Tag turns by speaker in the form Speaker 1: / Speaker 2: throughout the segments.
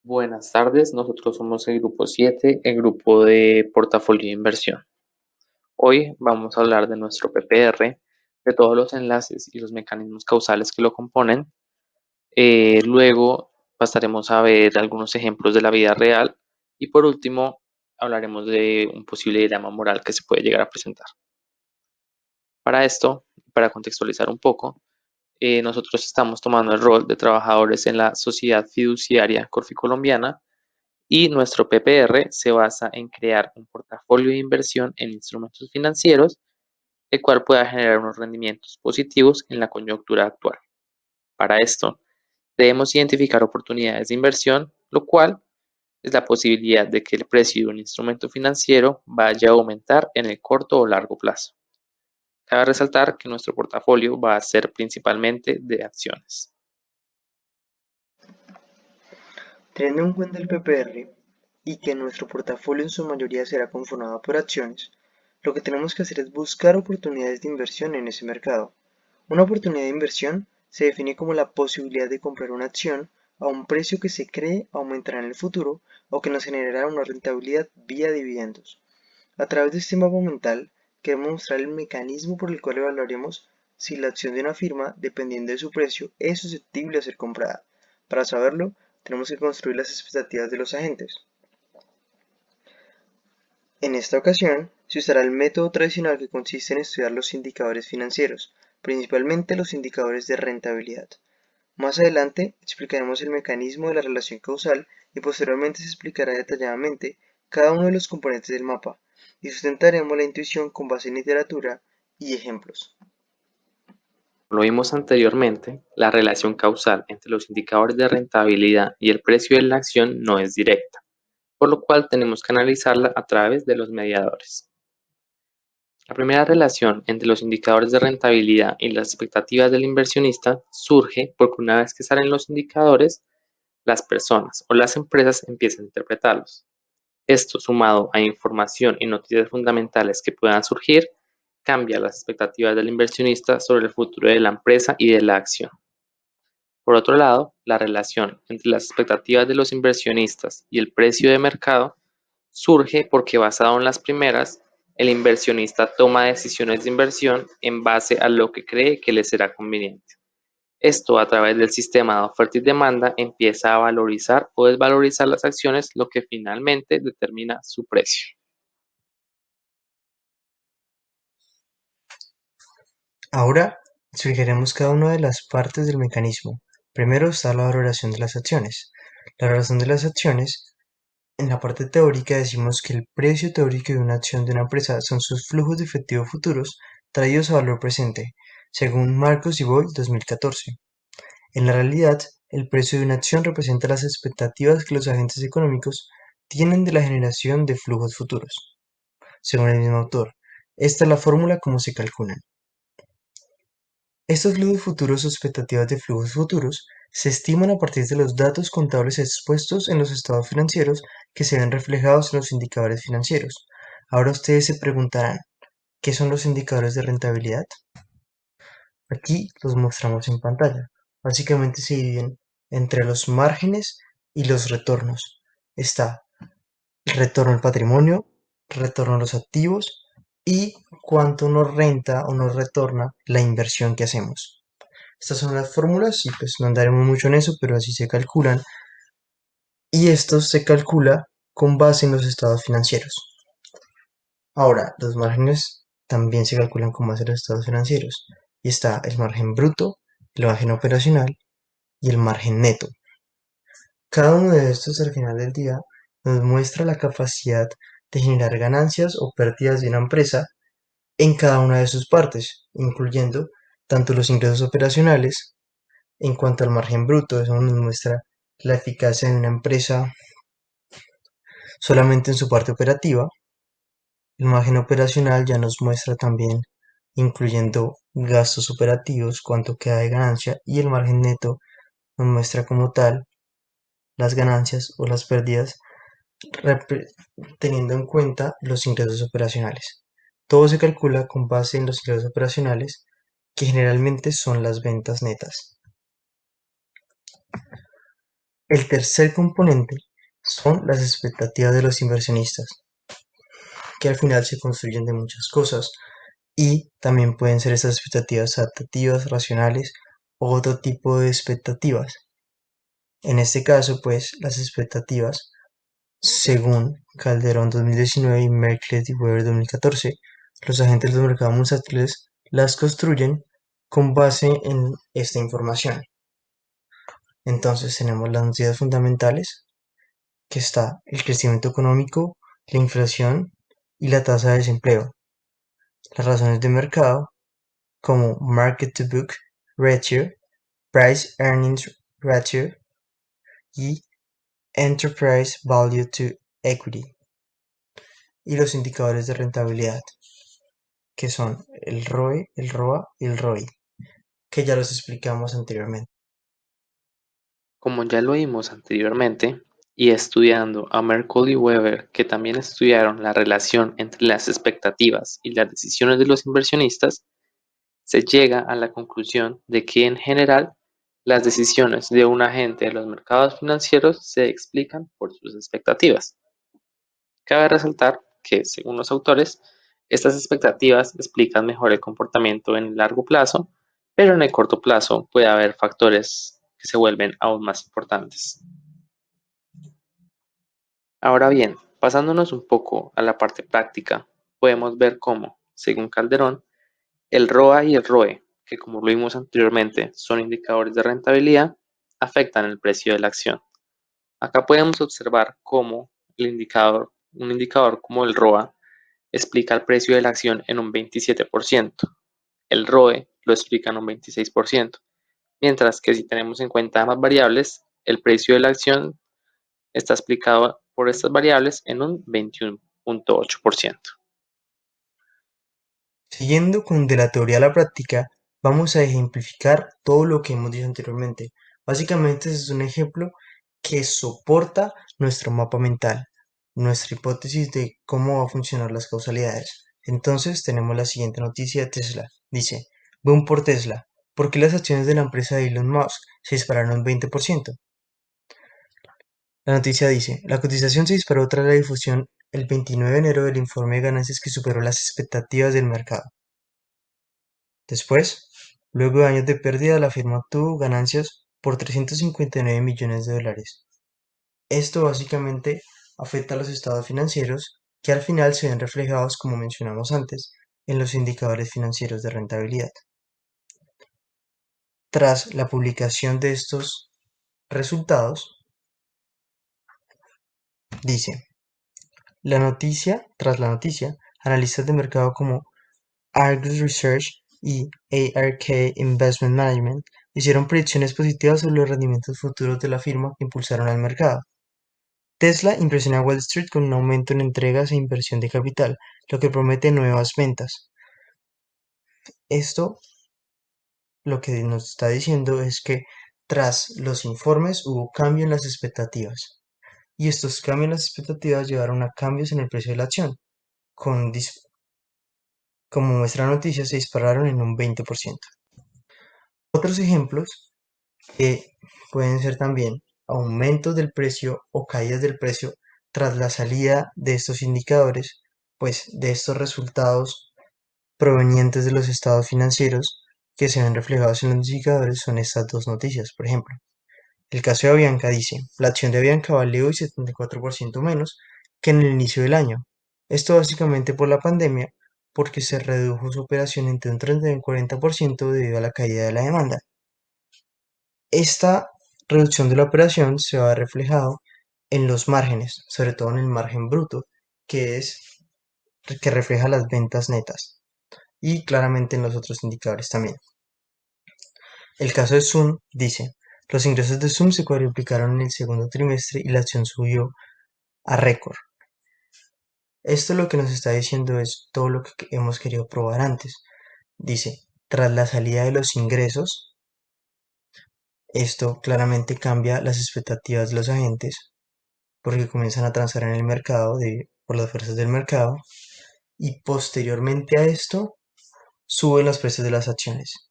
Speaker 1: Buenas tardes, nosotros somos el grupo 7, el grupo de portafolio de inversión. Hoy vamos a hablar de nuestro PPR, de todos los enlaces y los mecanismos causales que lo componen. Luego pasaremos a ver algunos ejemplos de la vida real y por último hablaremos de un posible dilema moral que se puede llegar a presentar. Para esto, para contextualizar un poco, nosotros estamos tomando el rol de trabajadores en la Sociedad Fiduciaria Colombiana y nuestro PPR se basa en crear un portafolio de inversión en instrumentos financieros, el cual pueda generar unos rendimientos positivos en la coyuntura actual. Para esto, debemos identificar oportunidades de inversión, lo cual es la posibilidad de que el precio de un instrumento financiero vaya a aumentar en el corto o largo plazo. Cabe resaltar que nuestro portafolio va a ser principalmente de acciones.
Speaker 2: Teniendo en cuenta el PPR y que nuestro portafolio en su mayoría será conformado por acciones, lo que tenemos que hacer es buscar oportunidades de inversión en ese mercado. Una oportunidad de inversión se define como la posibilidad de comprar una acción a un precio que se cree aumentará en el futuro o que nos generará una rentabilidad vía dividendos. A través de este mapa mental, queremos mostrar el mecanismo por el cual evaluaremos si la acción de una firma, dependiendo de su precio, es susceptible a ser comprada. Para saberlo, tenemos que construir las expectativas de los agentes. En esta ocasión, se usará el método tradicional que consiste en estudiar los indicadores financieros, principalmente los indicadores de rentabilidad. Más adelante explicaremos el mecanismo de la relación causal y posteriormente se explicará detalladamente cada uno de los componentes del mapa y sustentaremos la intuición con base en literatura y ejemplos.
Speaker 1: Como lo vimos anteriormente, la relación causal entre los indicadores de rentabilidad y el precio de la acción no es directa, por lo cual tenemos que analizarla a través de los mediadores. La primera relación entre los indicadores de rentabilidad y las expectativas del inversionista surge porque una vez que salen los indicadores, las personas o las empresas empiezan a interpretarlos. Esto, sumado a información y noticias fundamentales que puedan surgir, cambia las expectativas del inversionista sobre el futuro de la empresa y de la acción. Por otro lado, la relación entre las expectativas de los inversionistas y el precio de mercado surge porque, basado en las primeras, el inversionista toma decisiones de inversión en base a lo que cree que le será conveniente. Esto, a través del sistema de oferta y demanda, empieza a valorizar o desvalorizar las acciones, lo que finalmente determina su precio.
Speaker 2: Ahora explicaremos cada una de las partes del mecanismo. Primero está la valoración de las acciones. La valoración de las acciones, en la parte teórica decimos que el precio teórico de una acción de una empresa son sus flujos de efectivo futuros traídos a valor presente, según Marcos y Boyd 2014. En la realidad, el precio de una acción representa las expectativas que los agentes económicos tienen de la generación de flujos futuros. Según el mismo autor, esta es la fórmula como se calculan. Estos flujos futuros o expectativas de flujos futuros se estiman a partir de los datos contables expuestos en los estados financieros que se ven reflejados en los indicadores financieros. Ahora ustedes se preguntarán, ¿qué son los indicadores de rentabilidad? Aquí los mostramos en pantalla. Básicamente se dividen entre los márgenes y los retornos. Está el retorno al patrimonio, retorno a los activos y cuánto nos renta o nos retorna la inversión que hacemos. Estas son las fórmulas y pues no andaremos mucho en eso, pero así se calculan. Y esto se calcula con base en los estados financieros. Ahora, los márgenes también se calculan con base en los estados financieros. Y está el margen bruto, el margen operacional y el margen neto. Cada uno de estos al final del día nos muestra la capacidad de generar ganancias o pérdidas de una empresa en cada una de sus partes, incluyendo tanto los ingresos operacionales. En cuanto al margen bruto, eso nos muestra la eficacia de una empresa solamente en su parte operativa. El margen operacional ya nos muestra también, incluyendo gastos operativos, cuánto queda de ganancia, y el margen neto nos muestra como tal las ganancias o las pérdidas teniendo en cuenta los ingresos operacionales. Todo se calcula con base en los ingresos operacionales, que generalmente son las ventas netas. El tercer componente son las expectativas de los inversionistas, que al final se construyen de muchas cosas y también pueden ser estas expectativas adaptativas, racionales o otro tipo de expectativas. En este caso, pues, las expectativas, según Calderón 2019 y Merkle y Weber 2014, los agentes del mercado bursátiles las construyen con base en esta información. Entonces tenemos las noticias fundamentales, que está el crecimiento económico, la inflación y la tasa de desempleo. Las razones de mercado, como Market to Book Ratio, Price Earnings Ratio y Enterprise Value to Equity. Y los indicadores de rentabilidad, que son el ROE, el ROA y el ROI, que ya los explicamos anteriormente.
Speaker 1: Como ya lo vimos anteriormente, y estudiando a Merkle y Weber, que también estudiaron la relación entre las expectativas y las decisiones de los inversionistas, se llega a la conclusión de que en general las decisiones de un agente de los mercados financieros se explican por sus expectativas. Cabe resaltar que, según los autores, estas expectativas explican mejor el comportamiento en el largo plazo, pero en el corto plazo puede haber factores que se vuelven aún más importantes. Ahora bien, pasándonos un poco a la parte práctica, podemos ver cómo, según Calderón, el ROA y el ROE, que como lo vimos anteriormente son indicadores de rentabilidad, afectan el precio de la acción. Acá podemos observar cómo un indicador como el ROA explica el precio de la acción en un 27%, el ROE lo explica en un 26%, mientras que si tenemos en cuenta ambas variables, el precio de la acción está explicado por estas variables en un 21.8%.
Speaker 2: Siguiendo con de la teoría a la práctica, vamos a ejemplificar todo lo que hemos dicho anteriormente. Básicamente, este es un ejemplo que soporta nuestro mapa mental, nuestra hipótesis de cómo va a funcionar las causalidades. Entonces, tenemos la siguiente noticia de Tesla. Dice, boom por Tesla. ¿Por qué las acciones de la empresa de Elon Musk se dispararon un 20%? La noticia dice, la cotización se disparó tras la difusión el 29 de enero del informe de ganancias que superó las expectativas del mercado. Después, luego de años de pérdida, la firma obtuvo ganancias por 359 millones de dólares. Esto básicamente afecta a los estados financieros que al final se ven reflejados, como mencionamos antes, en los indicadores financieros de rentabilidad. Tras la publicación de estos resultados, dice, tras la noticia, analistas de mercado como Argus Research y ARK Investment Management hicieron predicciones positivas sobre los rendimientos futuros de la firma que impulsaron al mercado. Tesla impresionó a Wall Street con un aumento en entregas e inversión de capital, lo que promete nuevas ventas. Esto lo que nos está diciendo es que tras los informes hubo cambio en las expectativas, y estos cambios en las expectativas llevaron a cambios en el precio de la acción, como muestra la noticia, se dispararon en un 20%. Otros ejemplos pueden ser también aumentos del precio o caídas del precio tras la salida de estos indicadores, pues de estos resultados provenientes de los estados financieros que se ven reflejados en los indicadores son estas dos noticias. Por ejemplo, el caso de Avianca dice, la acción de Avianca vale hoy 74% menos que en el inicio del año. Esto básicamente por la pandemia, porque se redujo su operación entre un 30 y un 40% debido a la caída de la demanda. Esta reducción de la operación se va reflejado en los márgenes, sobre todo en el margen bruto, que es que refleja las ventas netas, y claramente en los otros indicadores también. El caso de Zoom dice, los ingresos de Zoom se cuadruplicaron en el segundo trimestre y la acción subió a récord. Esto lo que nos está diciendo es todo lo que hemos querido probar antes. Dice, tras la salida de los ingresos, esto claramente cambia las expectativas de los agentes porque comienzan a transar en el mercado por las fuerzas del mercado y posteriormente a esto suben los precios de las acciones.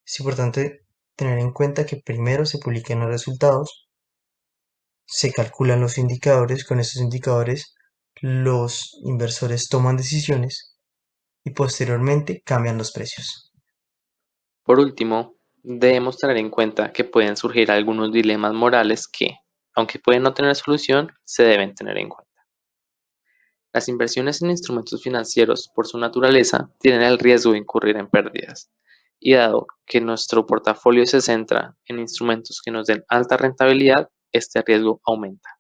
Speaker 2: Es importante tener en cuenta que primero se publican los resultados se calculan los indicadores, con estos indicadores los inversores toman decisiones y posteriormente cambian los precios.
Speaker 1: Por último, debemos tener en cuenta que pueden surgir algunos dilemas morales que, aunque pueden no tener solución, se deben tener en cuenta. Las inversiones en instrumentos financieros, por su naturaleza, tienen el riesgo de incurrir en pérdidas, y dado que nuestro portafolio se centra en instrumentos que nos den alta rentabilidad, este riesgo aumenta.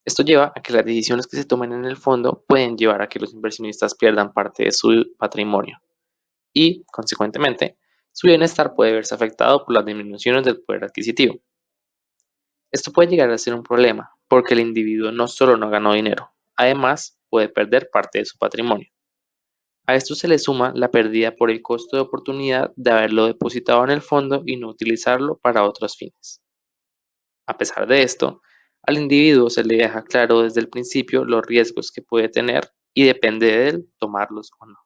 Speaker 1: Esto lleva a que las decisiones que se tomen en el fondo pueden llevar a que los inversionistas pierdan parte de su patrimonio y, consecuentemente, su bienestar puede verse afectado por las disminuciones del poder adquisitivo. Esto puede llegar a ser un problema, porque el individuo no solo no ganó dinero, además puede perder parte de su patrimonio. A esto se le suma la pérdida por el costo de oportunidad de haberlo depositado en el fondo y no utilizarlo para otros fines. A pesar de esto, al individuo se le deja claro desde el principio los riesgos que puede tener y depende de él tomarlos o no.